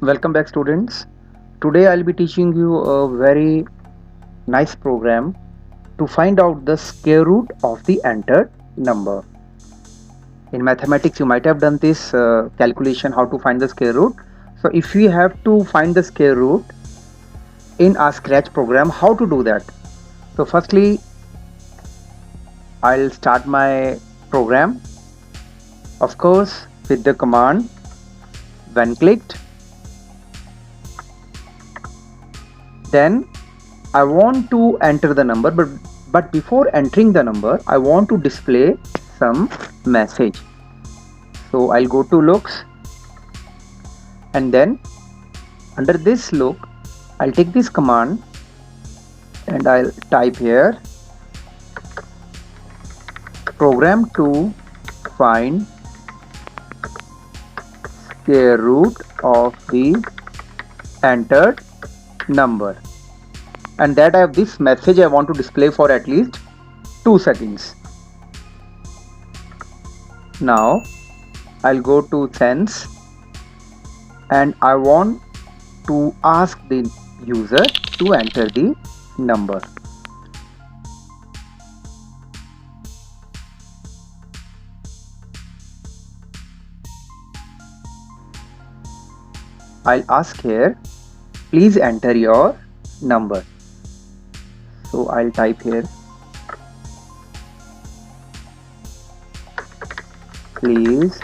Welcome back, students. Today I'll be teaching you a very nice program to find out the square root of the entered number. In mathematics, you might have done this calculation how to find the square root. So, if we have to find the square root in our Scratch program, how to do that? So, firstly, I'll start my program, of course, with the command when clicked. Then I want to enter the number, but before entering the number I want to display some message. So I'll go to looks, and then under this look I'll take this command and I'll type here program to find square root of the entered number, and that I have this message I want to display for at least 2 seconds. Now I'll go to sense and I want to ask the user to enter the number. I'll ask here, please enter your number. So I'll type here, please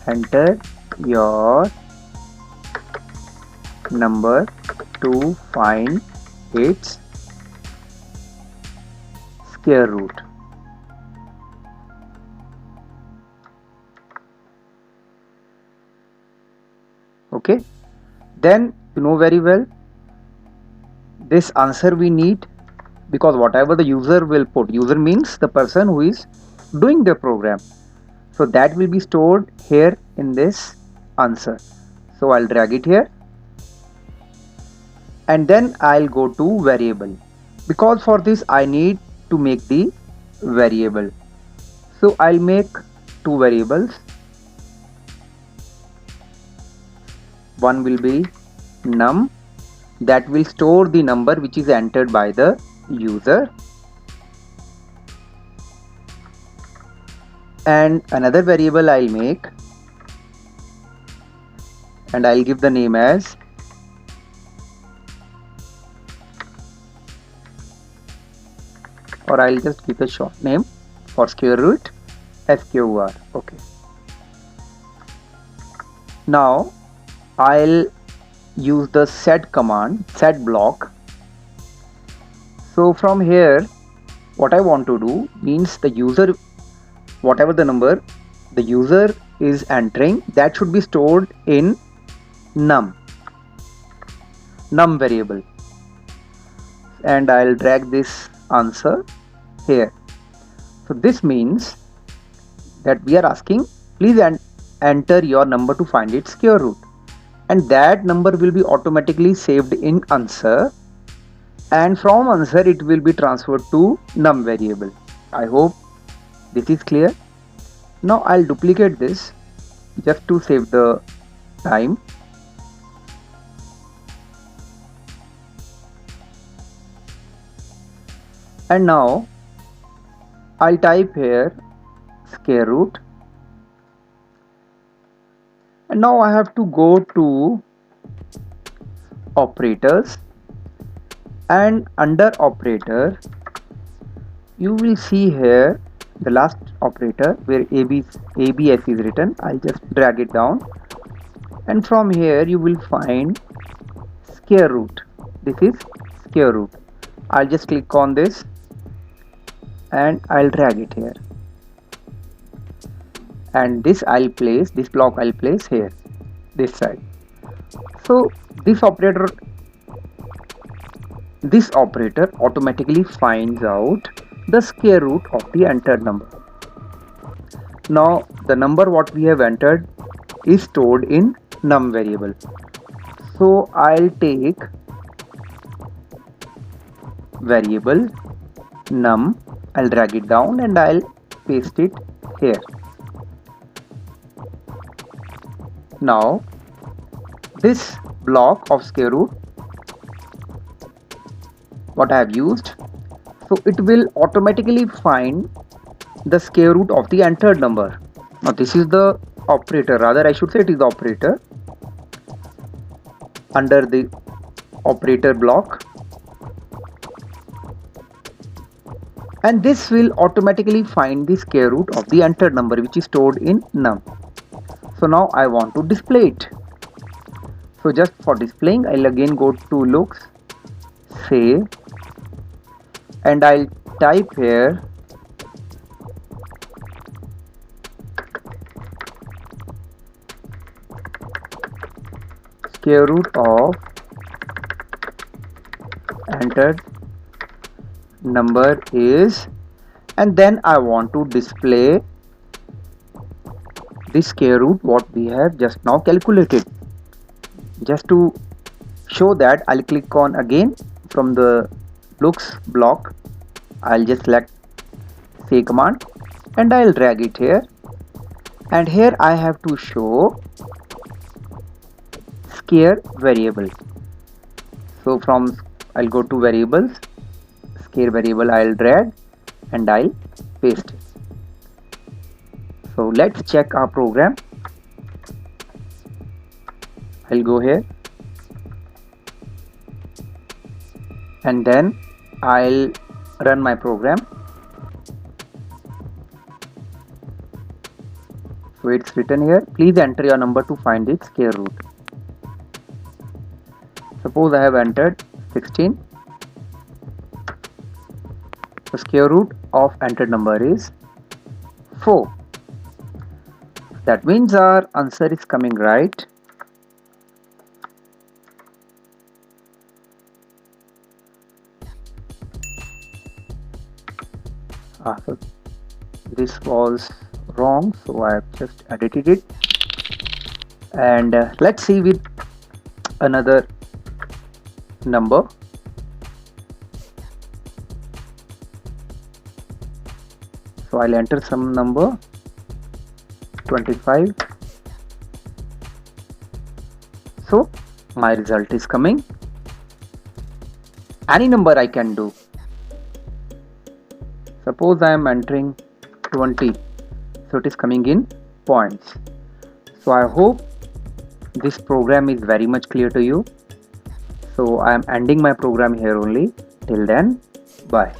enter your number to find its square root. Okay, then you know very well this answer we need, because whatever the user will put, user means the person who is doing the program, so that will be stored here in this answer. So I'll drag it here and then I'll go to variable, because for this I need to make the variable. So I'll make two variables. One will be num, that will store the number which is entered by the user, and another variable I'll make and I'll give the name as or I'll just give a short name for square root, SQR. Okay. Now I'll use the set command, set block. So from here what I want to do means the user, whatever the number the user is entering, that should be stored in num variable, and I'll drag this answer here. So this means that we are asking, please enter your number to find its square root, and that number will be automatically saved in answer, and from answer it will be transferred to num variable. I hope this is clear. Now I'll duplicate this just to save the time. And now I'll type here square root, and now I have to go to operators, and under operator you will see here the last operator where ABS is written. I'll just drag it down, and from here you will find square root. This is square root. I'll just click on this and I'll drag it here, and this block I'll place here, this side. So this operator automatically finds out the square root of the entered number. Now the number what we have entered is stored in num variable. So I'll take variable num, I'll drag it down and I'll paste it here. Now this block of square root, what I have used, so it will automatically find the square root of the entered number. Now this is the operator, rather I should say it is the operator under the operator block, and this will automatically find the square root of the entered number which is stored in num. So now I want to display it. So just for displaying, I'll again go to looks, save, and I'll type here square root of entered number is, and then I want to display the square root what we have just now calculated. Just to show that, I'll click on again from the looks block, I'll just select say command and I'll drag it here, and here I have to show square variable. So from I'll go to variables, square variable I'll drag and I'll paste it. So let's check our program. I'll go here and then I'll run my program. So it's written here, please enter your number to find its square root. Suppose I have entered 16. The square root of entered number is 4. That means our answer is coming right. So this was wrong, so I have just edited it, and let's see with another number. So I'll enter some number 25. So my result is coming. Any number I can do. Suppose I am entering 20, so it is coming in points. So I hope this program is very much clear to you. So I am ending my program here only. Till then, bye.